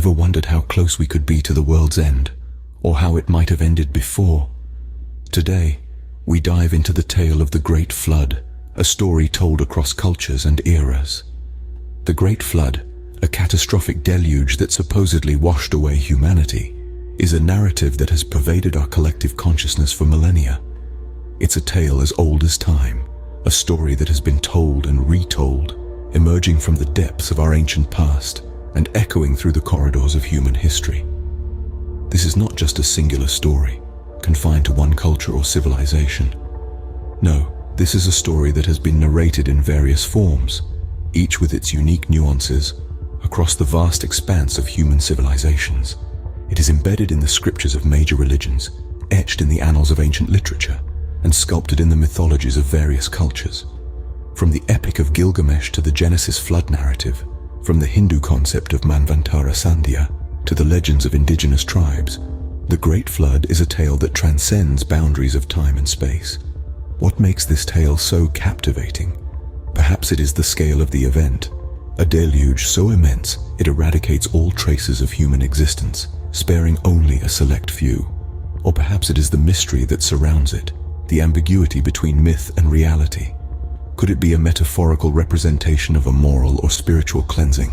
Ever wondered how close we could be to the world's end, or how it might have ended before? Today, we dive into the tale of the Great Flood, a story told across cultures and eras. The Great Flood, a catastrophic deluge that supposedly washed away humanity, is a narrative that has pervaded our collective consciousness for millennia. It's a tale as old as time, a story that has been told and retold, emerging from the depths of our ancient past and echoing through the corridors of human history. This is not just a singular story, confined to one culture or civilization. No, this is a story that has been narrated in various forms, each with its unique nuances, across the vast expanse of human civilizations. It is embedded in the scriptures of major religions, etched in the annals of ancient literature, and sculpted in the mythologies of various cultures. From the Epic of Gilgamesh to the Genesis flood narrative, from the Hindu concept of Manvantara-Sandhya to the legends of indigenous tribes, the Great Flood is a tale that transcends boundaries of time and space. What makes this tale so captivating? Perhaps it is the scale of the event, a deluge so immense it eradicates all traces of human existence, sparing only a select few. Or perhaps it is the mystery that surrounds it, the ambiguity between myth and reality. Could it be a metaphorical representation of a moral or spiritual cleansing?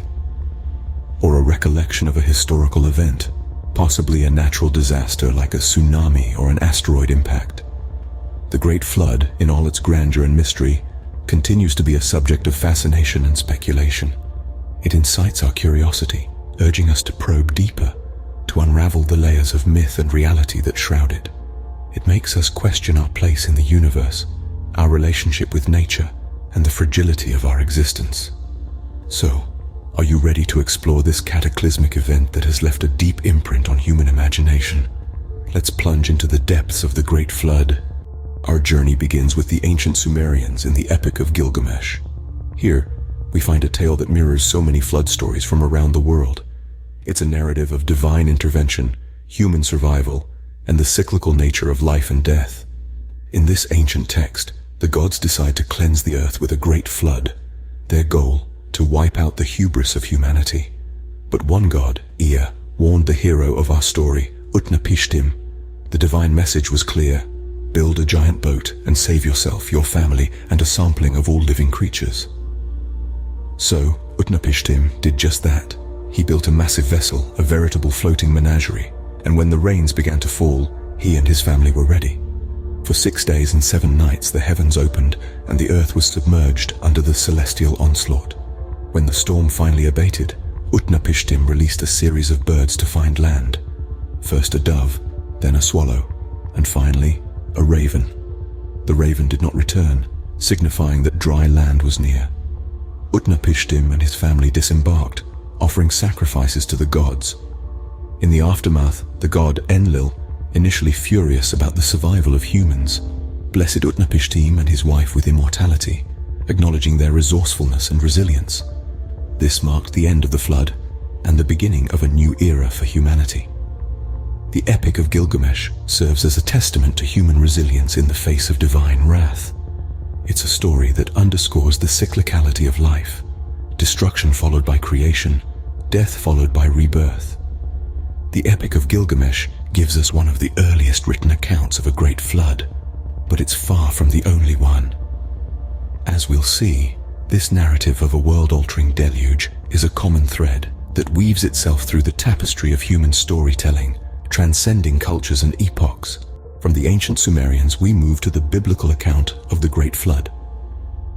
Or a recollection of a historical event, possibly a natural disaster like a tsunami or an asteroid impact? The Great Flood, in all its grandeur and mystery, continues to be a subject of fascination and speculation. It incites our curiosity, urging us to probe deeper, to unravel the layers of myth and reality that shroud it. It makes us question our place in the universe, our relationship with nature, and the fragility of our existence. So, are you ready to explore this cataclysmic event that has left a deep imprint on human imagination? Let's plunge into the depths of the Great Flood. Our journey begins with the ancient Sumerians in the Epic of Gilgamesh. Here, we find a tale that mirrors so many flood stories from around the world. It's a narrative of divine intervention, human survival, and the cyclical nature of life and death. In this ancient text, the gods decide to cleanse the earth with a great flood, their goal, to wipe out the hubris of humanity. But one god, Ea, warned the hero of our story, Utnapishtim. The divine message was clear: build a giant boat and save yourself, your family, and a sampling of all living creatures. So, Utnapishtim did just that. He built a massive vessel, a veritable floating menagerie, and when the rains began to fall, he and his family were ready. For 6 days and 7 nights the heavens opened, and the earth was submerged under the celestial onslaught. When the storm finally abated, Utnapishtim released a series of birds to find land. First a dove, then a swallow, and finally a raven. The raven did not return, signifying that dry land was near. Utnapishtim and his family disembarked, offering sacrifices to the gods. In the aftermath, the god Enlil, initially furious about the survival of humans, blessed Utnapishtim and his wife with immortality, acknowledging their resourcefulness and resilience. This marked the end of the flood and the beginning of a new era for humanity. The Epic of Gilgamesh serves as a testament to human resilience in the face of divine wrath. It's a story that underscores the cyclicality of life: destruction followed by creation, death followed by rebirth. The Epic of Gilgamesh gives us one of the earliest written accounts of a great flood, but it's far from the only one. As we'll see, this narrative of a world-altering deluge is a common thread that weaves itself through the tapestry of human storytelling, transcending cultures and epochs. From the ancient Sumerians, we move to the biblical account of the Great Flood.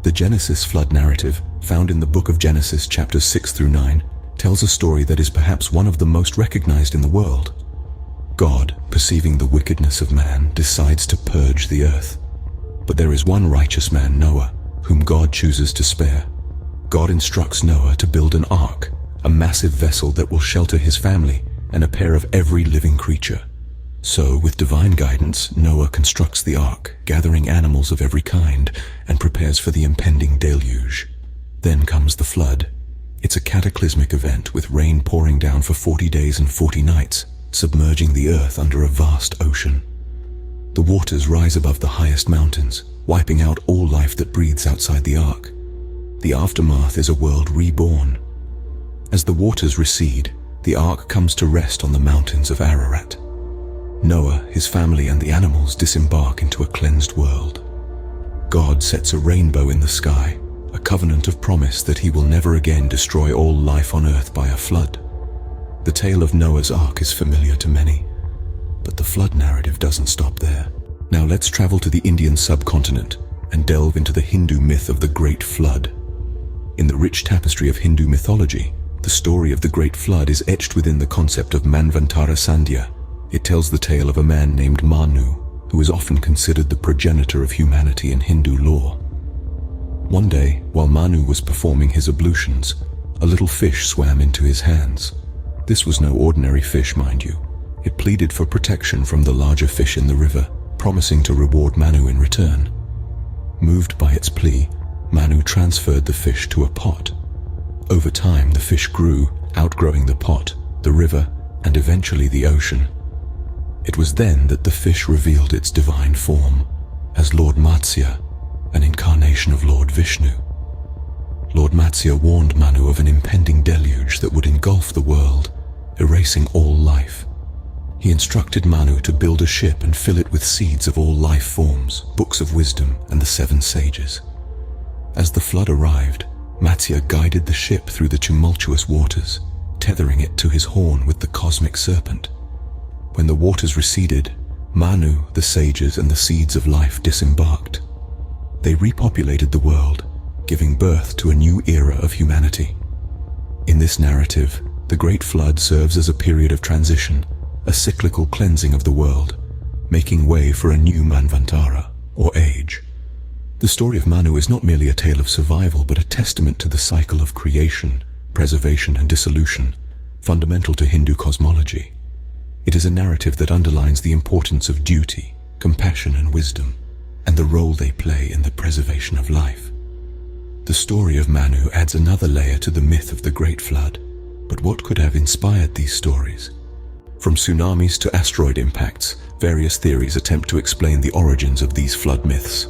The Genesis flood narrative, found in the book of Genesis chapters 6 through 9, tells a story that is perhaps one of the most recognized in the world. God, perceiving the wickedness of man, decides to purge the earth. But there is one righteous man, Noah, whom God chooses to spare. God instructs Noah to build an ark, a massive vessel that will shelter his family and a pair of every living creature. So, with divine guidance, Noah constructs the ark, gathering animals of every kind, and prepares for the impending deluge. Then comes the flood. It's a cataclysmic event with rain pouring down for 40 days and 40 nights, submerging the earth under a vast ocean. The waters rise above the highest mountains, wiping out all life that breathes outside the ark. The aftermath is a world reborn. As the waters recede, the ark comes to rest on the mountains of Ararat. Noah, his family, and the animals disembark into a cleansed world. God sets a rainbow in the sky, a covenant of promise that he will never again destroy all life on earth by a flood. The tale of Noah's Ark is familiar to many, but the flood narrative doesn't stop there. Now let's travel to the Indian subcontinent and delve into the Hindu myth of the Great Flood. In the rich tapestry of Hindu mythology, the story of the Great Flood is etched within the concept of Manvantara-Sandhya. It tells the tale of a man named Manu, who is often considered the progenitor of humanity in Hindu lore. One day, while Manu was performing his ablutions, a little fish swam into his hands. This was no ordinary fish, mind you. It pleaded for protection from the larger fish in the river, promising to reward Manu in return. Moved by its plea, Manu transferred the fish to a pot. Over time, the fish grew, outgrowing the pot, the river, and eventually the ocean. It was then that the fish revealed its divine form as Lord Matsya, an incarnation of Lord Vishnu. Lord Matsya warned Manu of an impending deluge that would engulf the world, erasing all life. He instructed Manu to build a ship and fill it with seeds of all life forms, books of wisdom, and the 7 sages. As the flood arrived, Matsya guided the ship through the tumultuous waters, tethering it to his horn with the cosmic serpent. When the waters receded, Manu, the sages, and the seeds of life disembarked. They repopulated the world, giving birth to a new era of humanity. In this narrative, the Great Flood serves as a period of transition, a cyclical cleansing of the world, making way for a new Manvantara, or age. The story of Manu is not merely a tale of survival, but a testament to the cycle of creation, preservation, and dissolution, fundamental to Hindu cosmology. It is a narrative that underlines the importance of duty, compassion, and wisdom, and the role they play in the preservation of life. The story of Manu adds another layer to the myth of the Great Flood. But what could have inspired these stories? From tsunamis to asteroid impacts, various theories attempt to explain the origins of these flood myths.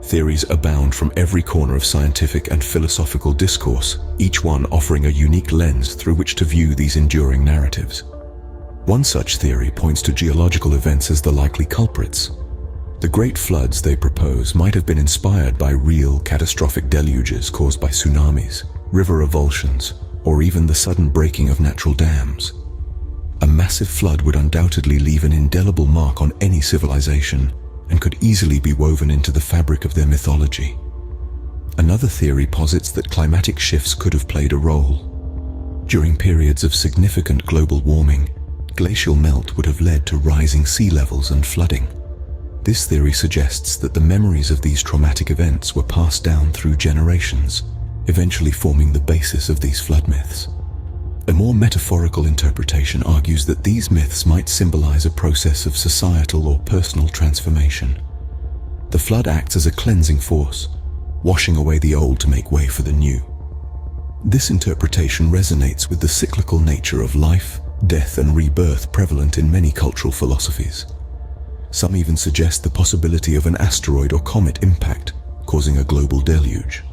Theories abound from every corner of scientific and philosophical discourse, each one offering a unique lens through which to view these enduring narratives. One such theory points to geological events as the likely culprits. The great floods they propose might have been inspired by real catastrophic deluges caused by tsunamis, river revulsions, or even the sudden breaking of natural dams. A massive flood would undoubtedly leave an indelible mark on any civilization and could easily be woven into the fabric of their mythology. Another theory posits that climatic shifts could have played a role. During periods of significant global warming, glacial melt would have led to rising sea levels and flooding. This theory suggests that the memories of these traumatic events were passed down through generations, eventually forming the basis of these flood myths. A more metaphorical interpretation argues that these myths might symbolize a process of societal or personal transformation. The flood acts as a cleansing force, washing away the old to make way for the new. This interpretation resonates with the cyclical nature of life, death, and rebirth prevalent in many cultural philosophies. Some even suggest the possibility of an asteroid or comet impact, causing a global deluge.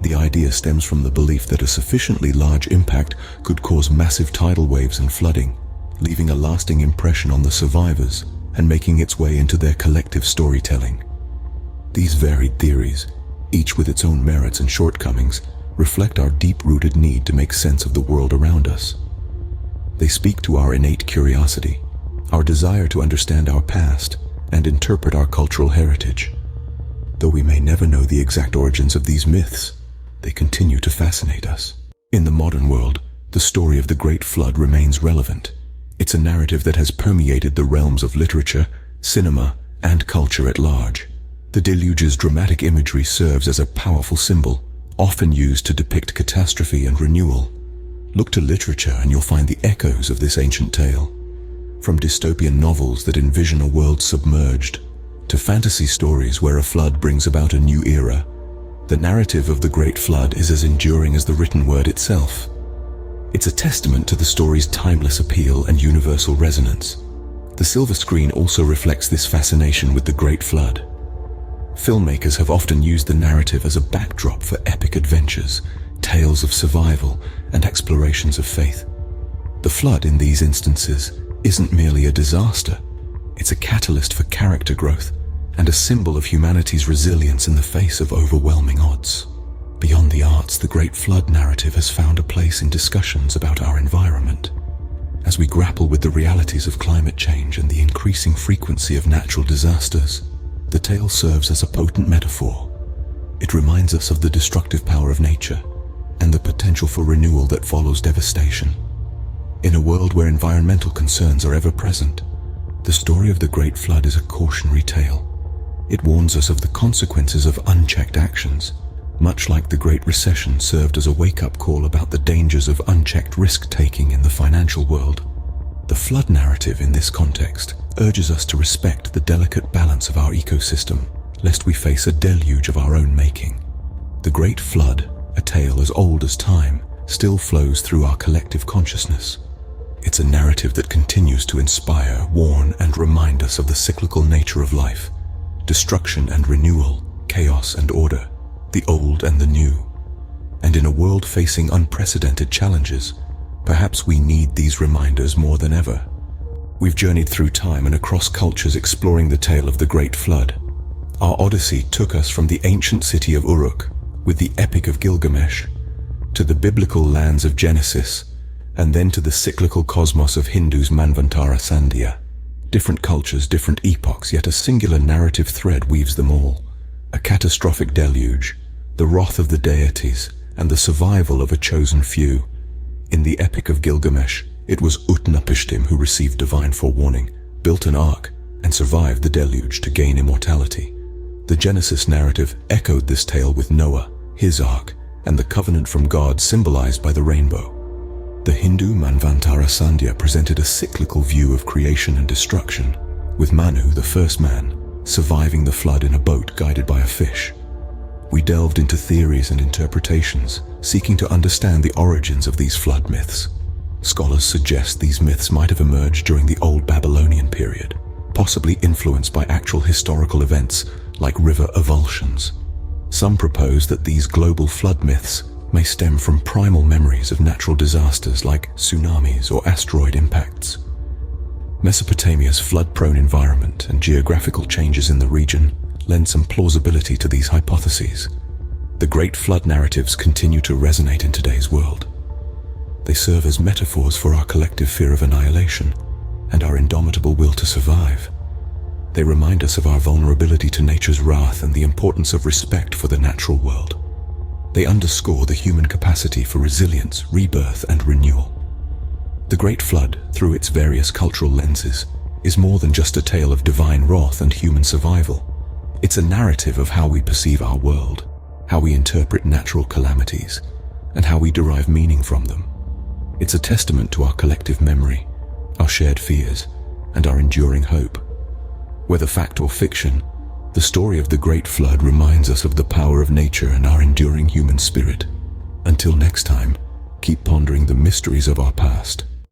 The idea stems from the belief that a sufficiently large impact could cause massive tidal waves and flooding, leaving a lasting impression on the survivors and making its way into their collective storytelling. These varied theories, each with its own merits and shortcomings, reflect our deep-rooted need to make sense of the world around us. They speak to our innate curiosity, our desire to understand our past and interpret our cultural heritage. Though we may never know the exact origins of these myths, they continue to fascinate us. In the modern world, the story of the Great Flood remains relevant. It's a narrative that has permeated the realms of literature, cinema, and culture at large. The deluge's dramatic imagery serves as a powerful symbol, often used to depict catastrophe and renewal. Look to literature and you'll find the echoes of this ancient tale. From dystopian novels that envision a world submerged, to fantasy stories where a flood brings about a new era, the narrative of the Great Flood is as enduring as the written word itself. It's a testament to the story's timeless appeal and universal resonance. The silver screen also reflects this fascination with the Great Flood. Filmmakers have often used the narrative as a backdrop for epic adventures, tales of survival, and explorations of faith. The flood in these instances isn't merely a disaster. It's a catalyst for character growth and a symbol of humanity's resilience in the face of overwhelming odds. Beyond the arts, the Great Flood narrative has found a place in discussions about our environment. As we grapple with the realities of climate change and the increasing frequency of natural disasters, the tale serves as a potent metaphor. It reminds us of the destructive power of nature and the potential for renewal that follows devastation. In a world where environmental concerns are ever present, the story of the Great Flood is a cautionary tale. It warns us of the consequences of unchecked actions, much like the Great Recession served as a wake-up call about the dangers of unchecked risk-taking in the financial world. The flood narrative in this context urges us to respect the delicate balance of our ecosystem, lest we face a deluge of our own making. The Great Flood, a tale as old as time, still flows through our collective consciousness. It's a narrative that continues to inspire, warn, and remind us of the cyclical nature of life, destruction and renewal, chaos and order, the old and the new. And in a world facing unprecedented challenges, perhaps we need these reminders more than ever. We've journeyed through time and across cultures exploring the tale of the Great Flood. Our odyssey took us from the ancient city of Uruk, with the Epic of Gilgamesh, to the biblical lands of Genesis, and then to the cyclical cosmos of Hindu's Manvantara-Sandhya. Different cultures, different epochs, yet a singular narrative thread weaves them all. A catastrophic deluge, the wrath of the deities, and the survival of a chosen few. In the Epic of Gilgamesh, it was Utnapishtim who received divine forewarning, built an ark, and survived the deluge to gain immortality. The Genesis narrative echoed this tale with Noah, his ark, and the covenant from God symbolized by the rainbow. The Hindu Manvantara-Sandhya presented a cyclical view of creation and destruction, with Manu, the first man, surviving the flood in a boat guided by a fish. We delved into theories and interpretations, seeking to understand the origins of these flood myths. Scholars suggest these myths might have emerged during the Old Babylonian period, possibly influenced by actual historical events like river avulsions. Some propose that these global flood myths may stem from primal memories of natural disasters like tsunamis or asteroid impacts. Mesopotamia's flood-prone environment and geographical changes in the region lend some plausibility to these hypotheses. The Great Flood narratives continue to resonate in today's world. They serve as metaphors for our collective fear of annihilation and our indomitable will to survive. They remind us of our vulnerability to nature's wrath and the importance of respect for the natural world. They underscore the human capacity for resilience, rebirth, and renewal. The Great Flood, through its various cultural lenses, is more than just a tale of divine wrath and human survival. It's a narrative of how we perceive our world, how we interpret natural calamities, and how we derive meaning from them. It's a testament to our collective memory, our shared fears, and our enduring hope. Whether fact or fiction, the story of the Great Flood reminds us of the power of nature and our enduring human spirit. Until next time, keep pondering the mysteries of our past